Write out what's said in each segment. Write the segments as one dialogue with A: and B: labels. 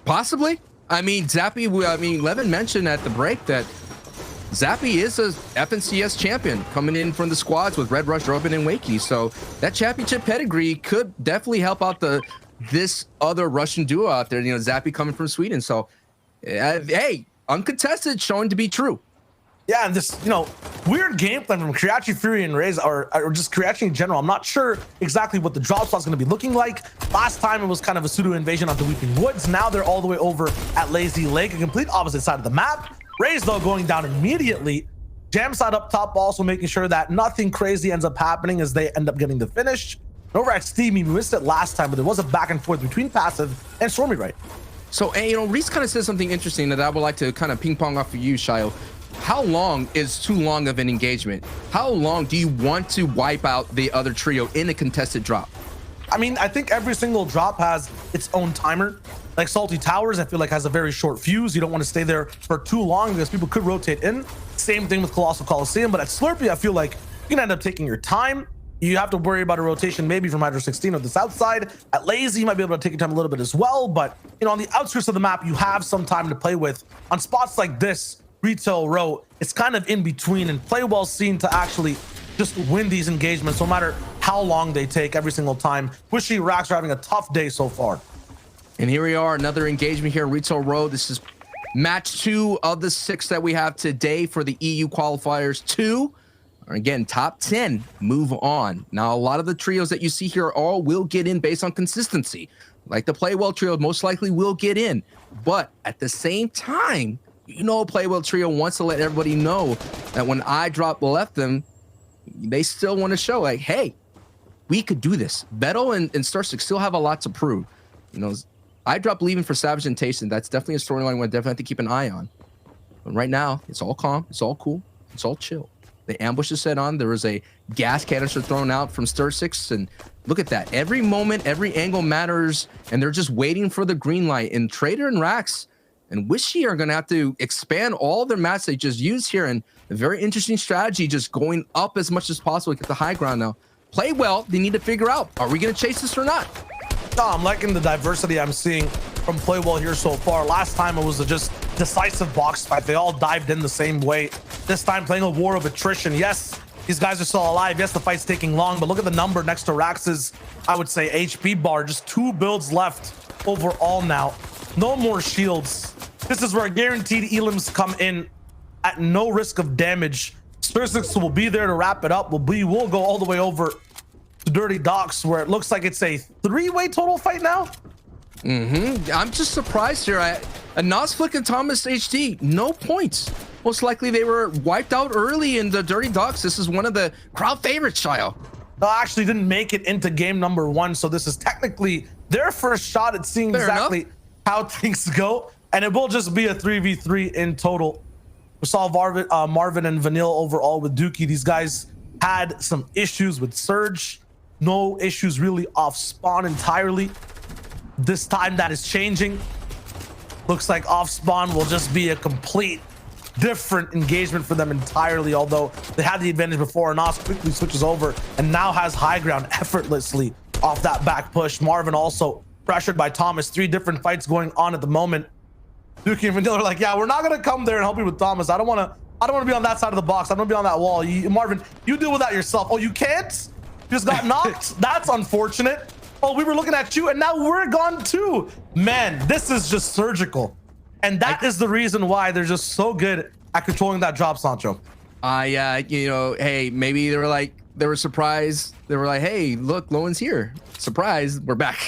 A: Possibly. I mean, Levin mentioned at the break that Zappy is a FNCS champion coming in from the squads with Red Rush, Robin, and Wakey. So that championship pedigree could definitely help out this other Russian duo out there. You know, Zappy coming from Sweden. So, hey, uncontested, showing to be true.
B: Yeah, and this, weird game plan from Kriachi Fury and Raze, or just Kriachi in general. I'm not sure exactly what the drop spot's going to be looking like. Last time it was kind of a pseudo invasion onto Weeping Woods. Now they're all the way over at Lazy Lake, a complete opposite side of the map. Raze, though, going down immediately. Jam side up top, also making sure that nothing crazy ends up happening as they end up getting the finish. Over at Steamy, we missed it last time, but there was a back and forth between Passive and Stormy, right?
A: So, Reese kind of said something interesting that I would like to kind of ping pong off for you, Shayo. How long is too long of an engagement? How long do you want to wipe out the other trio in a contested drop?
B: I mean, I think every single drop has its own timer. Like Salty Towers, I feel like has a very short fuse. You don't want to stay there for too long because people could rotate in. Same thing with Colossal Coliseum, but at Slurpee, I feel like you can end up taking your time. You have to worry about a rotation maybe from Hydro 16 or the south side. At Lazy, you might be able to take your time a little bit as well, but on the outskirts of the map, you have some time to play with. On spots like this, Retail Row, it's kind of in between, and Play Well seen to actually just win these engagements no matter how long they take every single time. Wishy Racks are having a tough day so far.
A: And here we are, another engagement here in Retail Row. This is match 2 of the 6 that we have today for the EU qualifiers. 2 are, again, top 10 move on. Now, a lot of the trios that you see here all will get in based on consistency. Like the Play Well trio most likely will get in. But at the same time, Play Well trio wants to let everybody know that when I drop left them, they still want to show like, hey, we could do this. Beto and Starstic still have a lot to prove. I drop leaving for Savage and Tayson. That's definitely a storyline we definitely have to keep an eye on. But right now, it's all calm, it's all cool, it's all chill. The ambush is set on. There was a gas canister thrown out from Stir6, and look at that. Every moment, every angle matters, and they're just waiting for the green light. And Trader and Rax and Wishy are going to have to expand all their mats they just used here, and a very interesting strategy, just going up as much as possible to get the high ground now. Play Well, they need to figure out, are we going to chase this or not?
B: No, I'm liking the diversity I'm seeing from Play Well here so far. Last time it was a just decisive box fight. They all dived in the same way. This time playing a war of attrition. Yes, these guys are still alive. Yes, the fight's taking long, but look at the number next to Rax's, I would say, HP bar. Just 2 builds left overall now. No more shields. This is where guaranteed elims come in at no risk of damage. Stir6 will be there to wrap it up. We'll go all the way over to Dirty Docks, where it looks like it's a 3-way total fight now.
A: I'm just surprised here. Nosflick and Thomas HD, no points. Most likely they were wiped out early in the Dirty Docks. This is one of the crowd favorites, Shio.
B: No, actually didn't make it into game number 1, so this is technically their first shot at seeing exactly how things go, and it will just be a 3v3 in total. We saw Marvin and Vanille overall with Dookie. These guys had some issues with Surge. No issues really off spawn entirely. This time that is changing. Looks like off spawn will just be a complete different engagement for them entirely, although they had the advantage before. Nos quickly switches over and now has high ground effortlessly off that back push. Marvin also pressured by Thomas. 3 different fights going on at the moment. Dookie and Vanilla are like, yeah, we're not gonna come there and help you with Thomas. I don't want to be on that side of the box. I don't want to be on that wall. Marvin, you deal with that yourself. Oh, you can't? Just got knocked. That's unfortunate. Oh, we were looking at you and now we're gone too. Man, this is just surgical. And that is the reason why they're just so good at controlling that drop, Sancho.
A: Hey, maybe they were surprised. They were like, hey, look, Lowen's here. Surprise, we're back.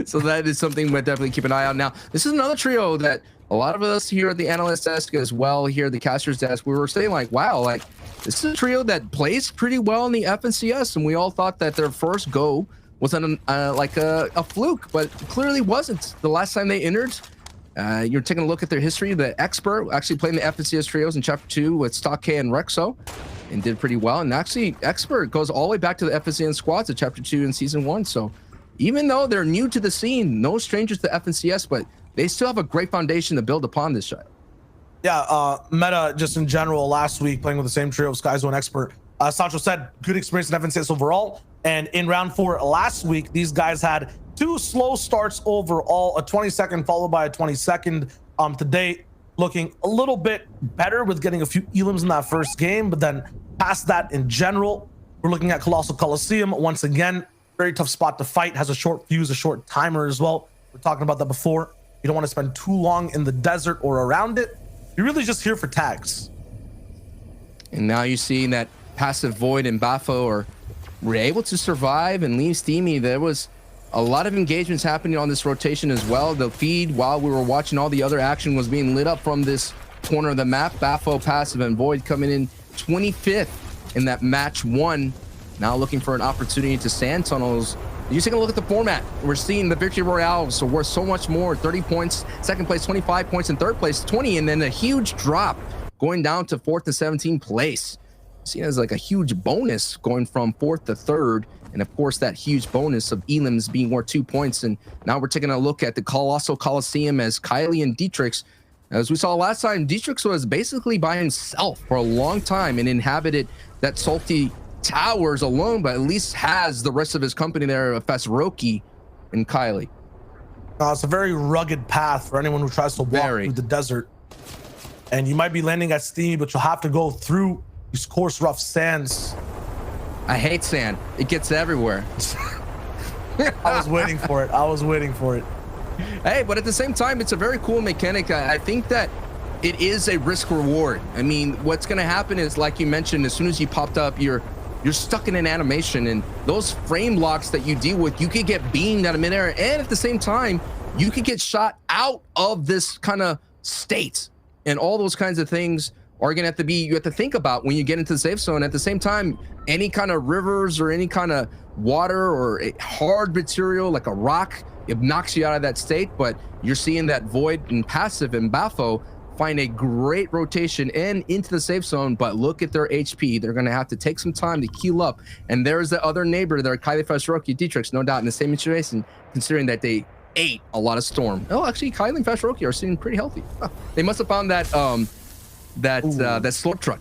A: So that is something we'll definitely keep an eye on. Now, this is another trio that a lot of us here at the analyst desk as well, here at the caster's desk, we were saying like, wow, like this is a trio that plays pretty well in the FNCS, and we all thought that their first go was like a fluke, but clearly wasn't. The last time they entered, you're taking a look at their history. The Expert actually played in the FNCS trios in Chapter 2 with Stock K and Rexo and did pretty well. And actually, Expert goes all the way back to the FNCS squads at Chapter 2 in Season 1. So even though they're new to the scene, no strangers to FNCS, but they still have a great foundation to build upon this shot.
B: Yeah, meta just in general last week playing with the same trio of Skyzo and Expert. Sancho said good experience in FNCS overall. And in round 4 last week, these guys had 2 slow starts overall, a 20-second followed by a 22nd. Today looking a little bit better with getting a few elims in that first game, but then past that in general, we're looking at Colossal Coliseum once again. Very tough spot to fight, has a short fuse, a short timer as well. We're talking about that before. You don't want to spend too long in the desert or around it. You're really just here for tags.
A: And now you're seeing that passive Void and Bafo were able to survive and leave Steamy. There was a lot of engagements happening on this rotation as well. The feed, while we were watching all the other action, was being lit up from this corner of the map. Bafo, passive, and Void coming in 25th in that match 1. Now looking for an opportunity to sand tunnels. You take a look at the format. We're seeing the Victory Royale, so worth so much more. 30 points, second place 25 points, in third place 20, and then a huge drop going down to 4th to 17th place. Seen as like a huge bonus going from 4th to 3rd, and of course that huge bonus of elims being worth 2 points. And now we're taking a look at the Colossal Coliseum as Kylie and Dietrich, as we saw last time, Dietrich was basically by himself for a long time and inhabited that salty towers alone, but at least has the rest of his company there, Fesroki and Kylie.
B: It's a very rugged path for anyone who tries to walk through the desert, and you might be landing at Steamy, but you'll have to go through these coarse, rough sands.
A: I hate sand. It gets everywhere.
B: I was waiting for it. I was waiting for it.
A: Hey, but at the same time, it's a very cool mechanic. I think that it is a risk reward. I mean, what's going to happen is, like you mentioned, as soon as you popped up, you're stuck in an animation, and those frame locks that you deal with, you could get beamed out of midair, and at the same time, you could get shot out of this kind of state, and all those kinds of things are gonna have to be, you have to think about when you get into the safe zone. At the same time, any kind of rivers or any kind of water or a hard material like a rock, it knocks you out of that state. But you're seeing that Void and passive and Bafo find a great rotation and into the safe zone, but look at their HP. They're going to have to take some time to heal up. And there's the other neighbor there, Kylie Fesroki, Dietrich, no doubt in the same situation, considering that they ate a lot of Storm. Oh, actually, Kylie and Fesroki are sitting pretty healthy. Huh. They must have found that that slurp truck.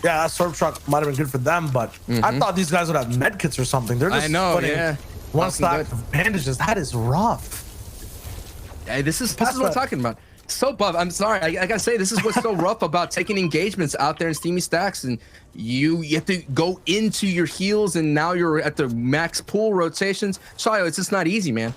B: Yeah, that slurp truck might have been good for them, but I thought these guys would have med kits or something. They're just putting one stack of bandages. That is rough.
A: Hey, this is what I'm talking about. So buff. I'm sorry, I gotta say, this is what's so rough about taking engagements out there in Steamy Stacks, and you have to go into your heals, and now you're at the max pool rotations. Shayo, it's just not easy, man.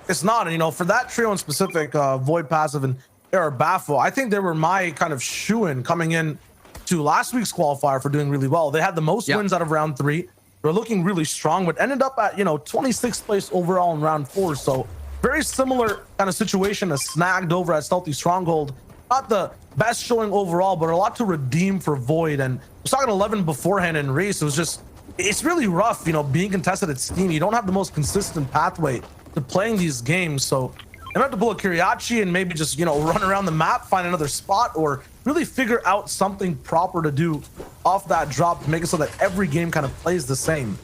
B: It's not. And, you know, for that trio in specific, Void, passive, and Bafo, I think they were my kind of shoo-in coming in to last week's qualifier for doing really well. They had the most wins out of round 3. They're looking really strong, but ended up at, 26th place overall in round 4. So very similar kind of situation as Snagged over at Stealthy Stronghold. Not the best showing overall, but a lot to redeem for Void. And I was talking 11 beforehand in race. It was just, it's really rough, being contested at Steam. You don't have the most consistent pathway to playing these games. So I have to pull a Kiriachi and maybe just, run around the map, find another spot, or really figure out something proper to do off that drop to make it so that every game kind of plays the same.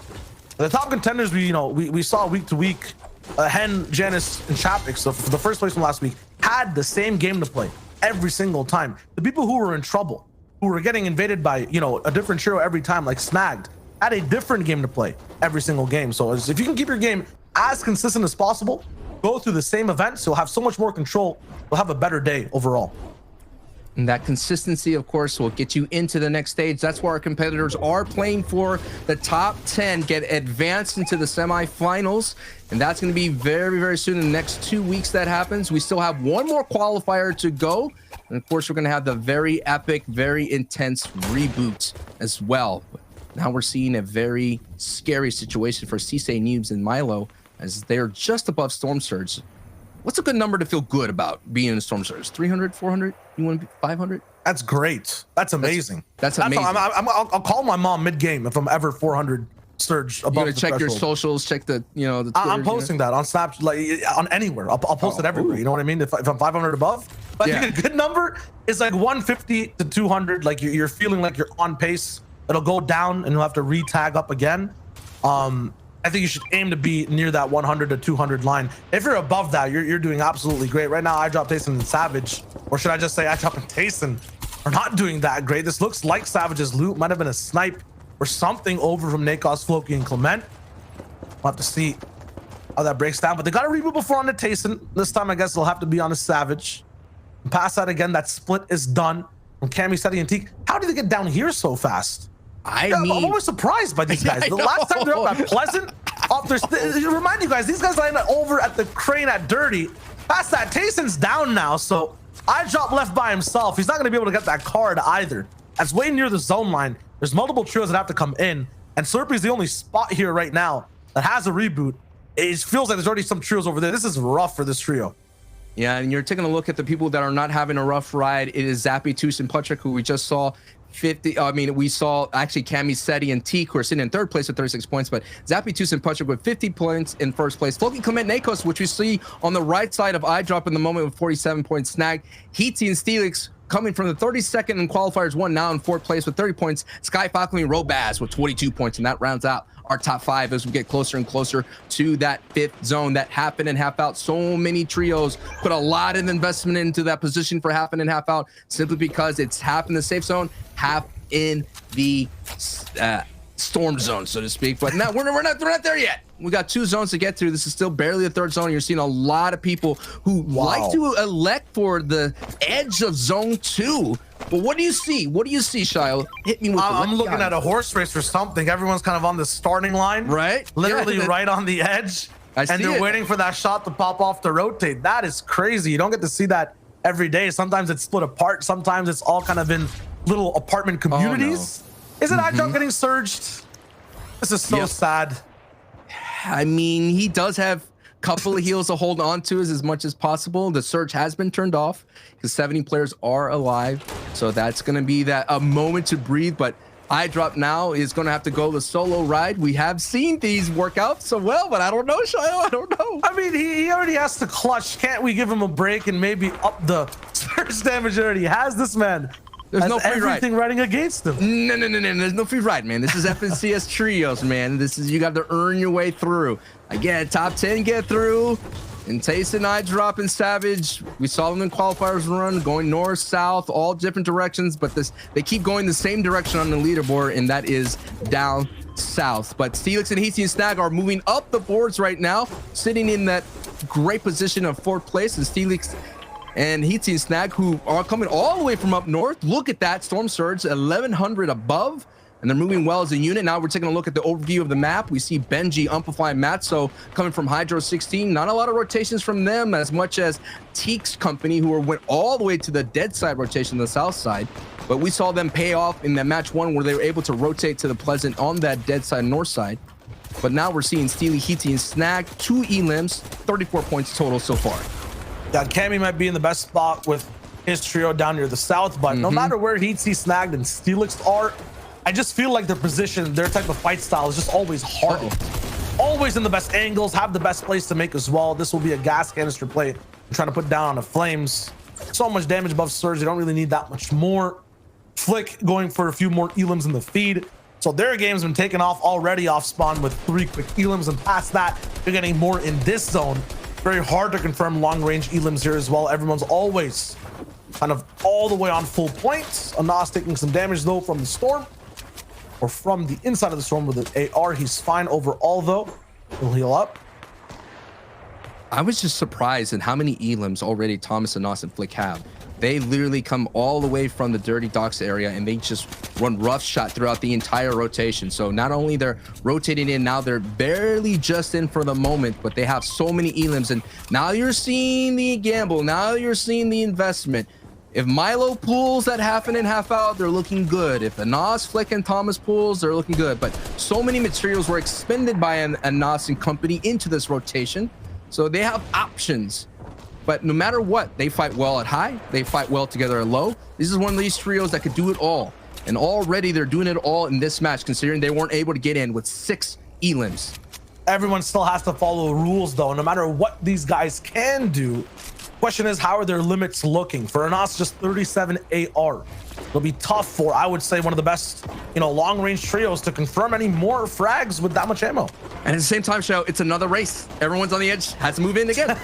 B: The top contenders we saw week to week, Hen, Janice, and Chapik, so for the first place from last week, had the same game to play every single time. The people who were in trouble, who were getting invaded by, a different trio every time, like Snagged, had a different game to play every single game. So if you can keep your game as consistent as possible, go through the same events, you'll have so much more control. You'll have a better day overall.
A: And that consistency, of course, will get you into the next stage. That's where our competitors are playing for the top 10, get advanced into the semifinals. And that's going to be very, very soon. In the next 2 weeks that happens. We still have one more qualifier to go. And of course, we're going to have the very epic, very intense reboot as well. But now we're seeing a very scary situation for Sisei, Noobs, and Milo, as they're just above Storm Surge. What's a good number to feel good about being in a Storm Surge? 300, 400? You want to be 500?
B: That's great. That's amazing.
A: That's amazing.
B: I'll call my mom mid-game if I'm ever 400 Surge above the
A: check
B: threshold.
A: your socials, check the, the Twitter,
B: I'm posting that on Snapchat, like on anywhere. I'll post it everywhere. You know what I mean? If I'm 500 above. But I think a good number is like 150 to 200. Like you're feeling like you're on pace. It'll go down and you'll have to re-tag up again. I think you should aim to be near that 100 to 200 line. If you're above that, you're doing absolutely great. Right now, I dropped Tayson and Savage, or should I just say I dropped and Tayson are not doing that great. This looks like Savage's loot might have been a snipe or something over from Nakos, Floki, and Clement. We'll have to see. how that breaks down. But they got a reboot before on the Tayson. This time, I guess they'll have to be on a Savage. And pass that again. That split is done from Cammy, Seti, and Teak. How did they get down here so fast? I'm always surprised by these guys. The last time they're up at Pleasant, remind you guys, these guys landed over at the crane at Dirty. Past that, Tayson's down now, so iDrop left by himself. He's not going to be able to get that card either. That's way near the zone line. There's multiple trios that have to come in, and Slurpee's the only spot here right now that has a reboot. It feels like there's already some trios over there. This is rough for this trio.
A: Yeah, and you're taking a look at the people that are not having a rough ride. It is Zappy, Toos, and Patrick, who we just saw 50. We saw actually Cammy, Seti, and Teak, who are sitting in third place with 36 points, but Zappy, Toos, and Patrick with 50 points in first place. Floki, Clement, Nakos, which we see on the right side of iDrop in the moment with 47 points snagged. Heatsy and Steelix coming from the 32nd in qualifiers 1, now in fourth place with 30 points. Sky Falcon and Robaz with 22 points, and that rounds out our top 5 as we get closer and closer to that 5th zone. That half in and half out. So many trios put a lot of investment into that position for half in and half out, simply because it's half in the safe zone, half in the storm zone, so to speak. But now we're not there yet. We got 2 zones to get through. This is still barely the 3rd zone. You're seeing a lot of people who like to elect for the edge of zone 2. But what do you see? What do you see, Shio? Hit me with
B: I'm looking at a horse race or something. Everyone's kind of on the starting line.
A: Right.
B: Literally right on the edge. And they're waiting for that shot to pop off to rotate. That is crazy. You don't get to see that every day. Sometimes it's split apart. Sometimes it's all kind of in little apartment communities. Oh, no. Isn't iDrop getting surged? This is so sad.
A: I mean, he does have a couple of heals to hold on to as much as possible. The surge has been turned off because 70 players are alive. So that's going to be a moment to breathe. But iDrop now is going to have to go the solo ride. We have seen these work out so well, but I don't know, Shio. I don't know.
B: I mean, he already has to clutch. Can't we give him a break and maybe up the surge damage he already has? This man
A: There's no free
B: everything
A: ride.
B: Riding against him.
A: No. There's no free ride, man. This is FNCS trios, man. This is, you got to earn your way through. Again, top 10 get through. And Tayson, iDrop, and Savage, we saw them in qualifiers run, going north, south, all different directions, but they keep going the same direction on the leaderboard, and that is down south. But Steelix and Heatsy and Snag are moving up the boards right now, sitting in that great position of 4th place, and Steelix and Heatsy and Snag, who are coming all the way from up north. Look at that storm surge, 1100 above, and they're moving well as a unit. Now we're taking a look at the overview of the map. We see Benji, Amplify, Matzo coming from Hydro 16. Not a lot of rotations from them, as much as Teak's company, who went all the way to the dead side rotation, the south side. But we saw them pay off in that match 1 where they were able to rotate to the Pleasant on that dead side north side. But now we're seeing Steely, Heatsy, and Snag, 2 elims, 34 points total so far.
B: Yeah, Cammy might be in the best spot with his trio down near the south, but no matter where Heatsy, Snagged, and Steelix are, I just feel like their position, their type of fight style is just always hard. Always in the best angles, have the best place to make as well. This will be a gas canister play. I'm trying to put down on the flames. So much damage above surge. They don't really need that much more. Flick going for a few more elims in the feed. So their game's been taken off already off spawn with 3 quick elims, and past that, you're getting more in this zone. Very hard to confirm long range elims here as well. Everyone's always kind of all the way on full points. Anas taking some damage though from the storm, or from the inside of the storm with the AR. He's fine overall though. He'll heal up.
A: I was just surprised at how many elims already Thomas, Anas, and Flick have. They literally come all the way from the Dirty Docks area, and they just run rough shot throughout the entire rotation. So not only they're rotating in, now they're barely just in for the moment, but they have so many elims. And now you're seeing the gamble. Now you're seeing the investment. If Milo pulls that half in and half out, they're looking good. If Anas, Flick, and Thomas pulls, they're looking good. But so many materials were expended by Anas and company into this rotation. So they have options. But no matter what, they fight well at high. They fight well together at low. This is one of these trios that could do it all. And already they're doing it all in this match, considering they weren't able to get in with 6 elims.
B: Everyone still has to follow rules though. No matter what these guys can do, question is, how are their limits looking? For Anas, just 37 AR. It'll be tough for, I would say, one of the best, long range trios to confirm any more frags with that much ammo.
A: And at the same time, Show, it's another race. Everyone's on the edge, has to move in again.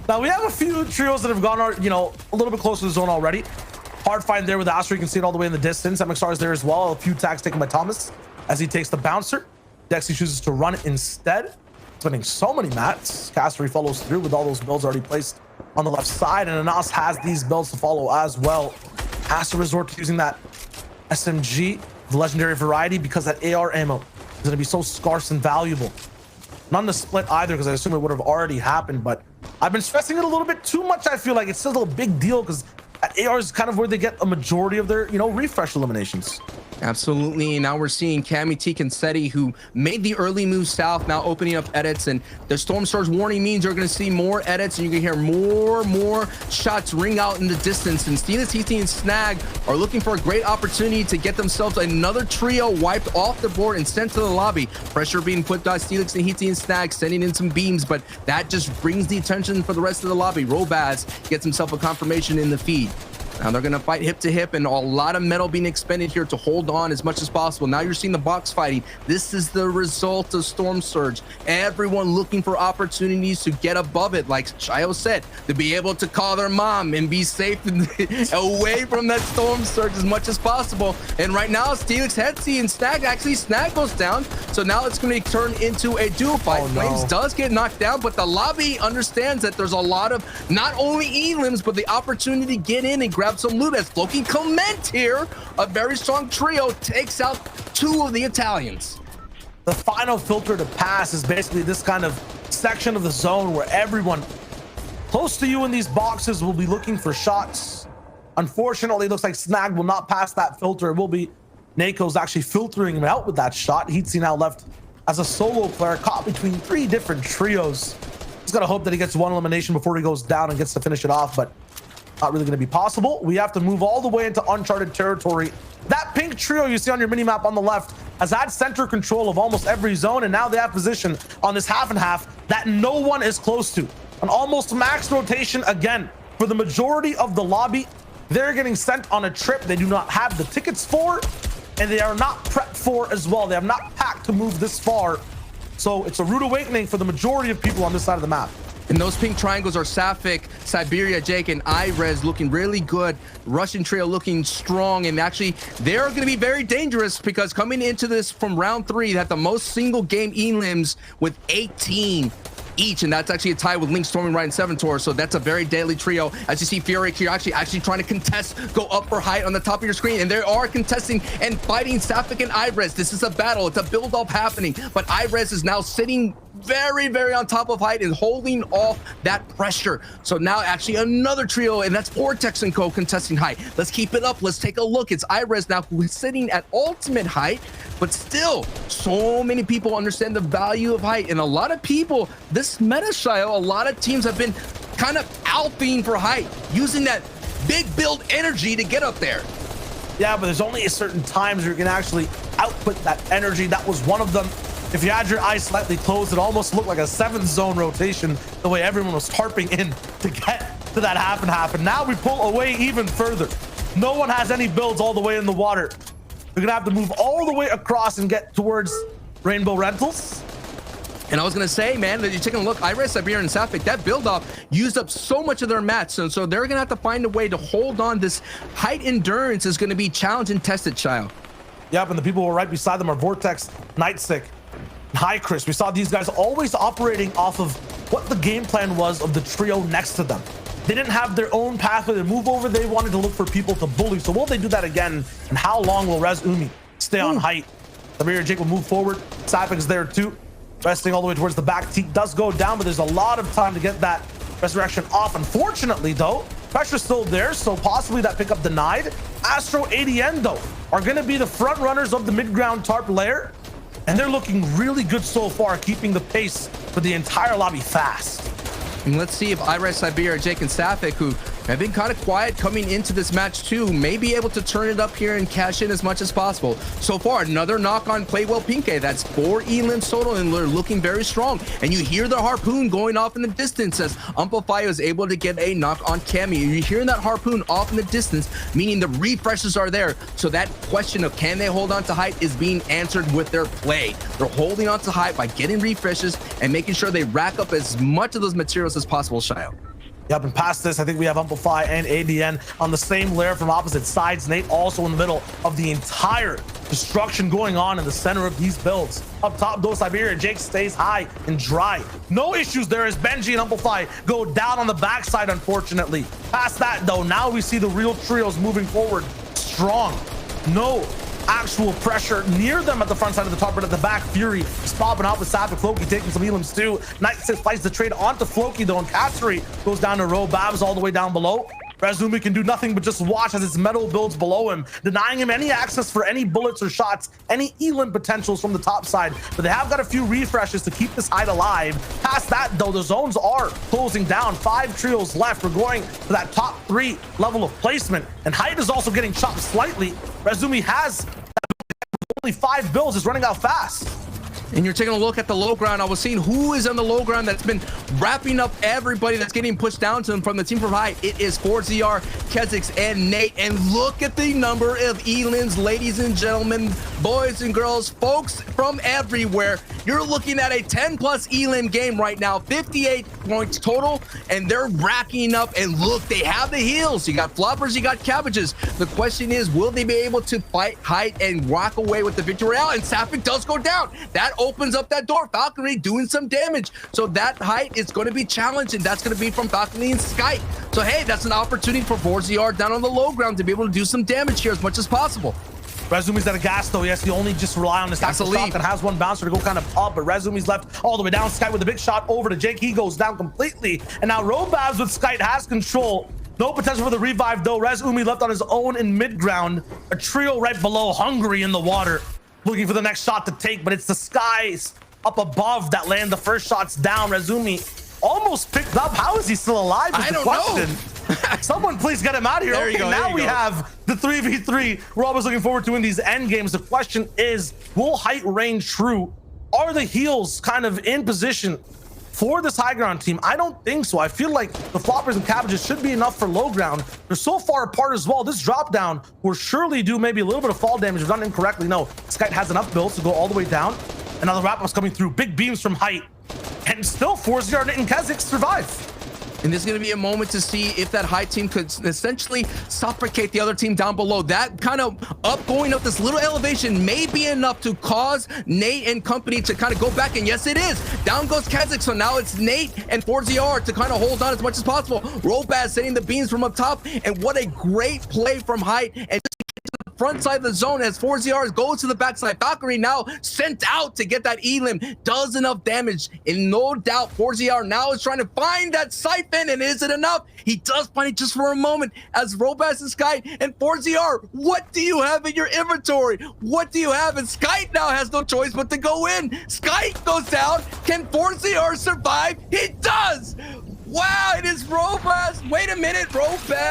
B: Now we have a few trios that have gone, a little bit closer to the zone already. Hard find there with Astra. You can see it all the way in the distance. MXR is there as well. A few tags taken by Thomas as he takes the bouncer. Dexy chooses to run instead. spinning so many mats. Castery follows through with all those builds already placed on the left side, and Anas has these builds to follow as well. Has to resort to using that SMG, the legendary variety, because that AR ammo is going to be so scarce and valuable. None to split either, because I assume it would have already happened, but I've been stressing it a little bit too much. I feel like it's still a big deal because AR is kind of where they get a majority of their, refresh eliminations.
A: Absolutely. Now we're seeing Cami T. Concetti, who made the early move south, now opening up edits, and the Storm Surge warning means you're going to see more edits, and you can hear more shots ring out in the distance. And Steelix, Heaty, and Snag are looking for a great opportunity to get themselves another trio wiped off the board and sent to the lobby. Pressure being put by Steelix and Heaty and Snag, sending in some beams, but that just brings the attention for the rest of the lobby. Robaz gets himself a confirmation in the feed. Now they're going to fight hip to hip, and a lot of metal being expended here to hold on as much as possible. Now you're seeing the box fighting. This is the result of Storm Surge. Everyone looking for opportunities to get above it, like Shayo said, to be able to call their mom and be safe away from that Storm Surge as much as possible. And right now, Steelix, Hetzy, and Snag goes down. So now it's going to turn into a duo fight. Flames does get knocked down, but the lobby understands that there's a lot of not only elims, but the opportunity to get in and grab some loot as Floki Clement here, a very strong trio, takes out two of the Italians.
B: The final filter to pass is basically this kind of section of the zone where everyone close to you in these boxes will be looking for shots. Unfortunately, it looks like Snag will not pass that filter. It will be Nako's actually filtering him out with that shot. Heatsy now left as a solo player, caught between three different trios. He's got to hope that he gets one elimination before he goes down and gets to finish it off, but not really going to be possible. We have to move all the way into uncharted territory. That pink trio you see on your mini-map on the left has had center control of almost every zone, and now they have position on this half and half that no one is close to. An almost max rotation again for the majority of the lobby. They're getting sent on a trip they do not have the tickets for, and they are not prepped for as well. They have not packed to move this far. So it's a rude awakening for the majority of people on this side of the map.
A: And those pink triangles are Sapphic, Siberia, Jake, and Irez looking really good. Russian trio looking strong, and actually they're going to be very dangerous because coming into this from round 3, they had the most single game elims with 18 each, and that's actually a tie with Link, Storming Right, and Seven Tor. So that's a very deadly trio. As you see, Fury here actually trying to contest, go up for height on the top of your screen, and they are contesting and fighting Sapphic and Irez. This is a battle. It's a build-up happening, but Irez is now sitting very on top of height and holding off that pressure. So now actually another trio, and that's Vortex and Co contesting height. Let's keep it up. Let's take a look. It's Irez now who is sitting at ultimate height, but still so many people understand the value of height, and a lot of people, this meta Shayo, a lot of teams have been kind of alphing for height, using that big build energy to get up there.
B: Yeah, but there's only a certain times where you can actually output that energy. That was one of them. If you had your eyes slightly closed, it almost looked like a 7th zone rotation, the way everyone was harping in to get to that half and half. And now we pull away even further. No one has any builds all the way in the water. We're gonna have to move all the way across and get towards Rainbow Rentals.
A: And I was gonna say, man, that you're taking a look, Irez, Siberia, and Sapphic, that build-off used up so much of their mats, and so they're gonna have to find a way to hold on. This height endurance is gonna be challenged and tested, child.
B: Yep, and the people who are right beside them are Vortex, Nightsick, Hi Chris. We saw these guys always operating off of what the game plan was of the trio next to them. They didn't have their own pathway to move over. They wanted to look for people to bully. So will they do that again? And how long will Rez Umi stay on height? Samir Jake will move forward. Sapphic is there too, resting all the way towards the back. Teak does go down, but there's a lot of time to get that resurrection off. Unfortunately though, pressure's still there, so possibly that pickup denied. Astro, ADN though are going to be the front runners of the mid-ground tarp layer, and they're looking really good so far, keeping the pace for the entire lobby fast.
A: And let's see if Irez, Siberia, Jake, and Sapphic, who have been kind of quiet coming into this match too, may be able to turn it up here and cash in as much as possible. So far, another knock on Playwell Pinke. That's 4 elims total, and they're looking very strong. And you hear the harpoon going off in the distance as Amplify is able to get a knock on Cammy. You're hearing that harpoon off in the distance, meaning the refreshes are there. So that question of can they hold on to height is being answered with their play. They're holding on to height by getting refreshes and making sure they rack up as much of those materials as possible, Shayo.
B: Yep, and past this, I think we have Amplify and ADN on the same layer from opposite sides. Nate also in the middle of the entire destruction going on in the center of these builds. Up top, though, Siberia, Jake stays high and dry. No issues there as Benji and Amplify go down on the backside, unfortunately. Past that, though, now we see the real trios moving forward strong. No actual pressure near them at the front side of the top, but at the back, Fury is popping out with Sapphire. Floki taking some elims too. Knight 6 fights the trade onto Floki though, and Katsuri goes down to Ro. Babs all the way down below. Razumi can do nothing but just watch as his metal builds below him, denying him any access for any bullets or shots, any elim potentials from the top side. But they have got a few refreshes to keep this hide alive. Past that though, the zones are closing down. 5 trios left. We're going for that top 3 level of placement, and height is also getting chopped slightly. Razumi has only 5 builds, is running out fast.
A: And you're taking a look at the low ground. I was seeing who is on the low ground that's been wrapping up everybody that's getting pushed down to them from the team from high. It is 4ZR, Kezix, and Nate. And look at the number of elims, ladies and gentlemen, boys and girls, folks from everywhere. You're looking at a 10 plus elim game right now, 58 points total, and they're racking up. And look, they have the heals. You got floppers, you got cabbages. The question is, will they be able to fight height and walk away with the victory out? And Sapphire does go down. That opens up that door. Falconry doing some damage. So that height is going to be challenged, and that's going to be from Falconry and Sky. So hey, that's an opportunity for 4ZR down on the low ground to be able to do some damage here as much as possible.
B: Razumi's out of gas though. Yes, he only just rely on this tactical shot that has one bouncer to go kind of up, but Razumi's left all the way down. Sky with a big shot over to Jake. He goes down completely. And now Robabs with Sky has control. No potential for the revive though. Razumi left on his own in mid ground. A trio right below, hungry in the water, looking for the next shot to take, but it's the Skies up above that land the first shots down. Razumi almost picked up. How is he still alive is the question. Someone please get him out of here. Okay, now we have the 3v3 we're always looking forward to in these end games. The question is, will height reign true? Are the heals kind of in position for this high ground team? I don't think so. I feel like the floppers and cabbages should be enough for low ground. They're so far apart as well. This drop down will surely do maybe a little bit of fall damage if done incorrectly. No, Skype has enough builds to go all the way down. And now the wrap-up's coming through. Big beams from height. And still 4ZR and Kezix survive.
A: And this is going to be a moment to see if that high team could essentially suffocate the other team down below. That kind of going up this little elevation may be enough to cause Nate and company to kind of go back. And yes, it is. Down goes Kezix. So now it's Nate and 4ZR to kind of hold on as much as possible. Robaz setting the beams from up top. And what a great play from height. And front side of the zone as 4ZR goes to the backside. Valkyrie now sent out to get that elim, does enough damage, and no doubt 4ZR now is trying to find that siphon, and is it enough? He does find it just for a moment as Robas and Sky and 4ZR, what do you have in your inventory? What do you have? And Sky now has no choice but to go in. Sky goes down. Can 4ZR survive? He does. Wow, it is Robas. Wait a minute, Robas.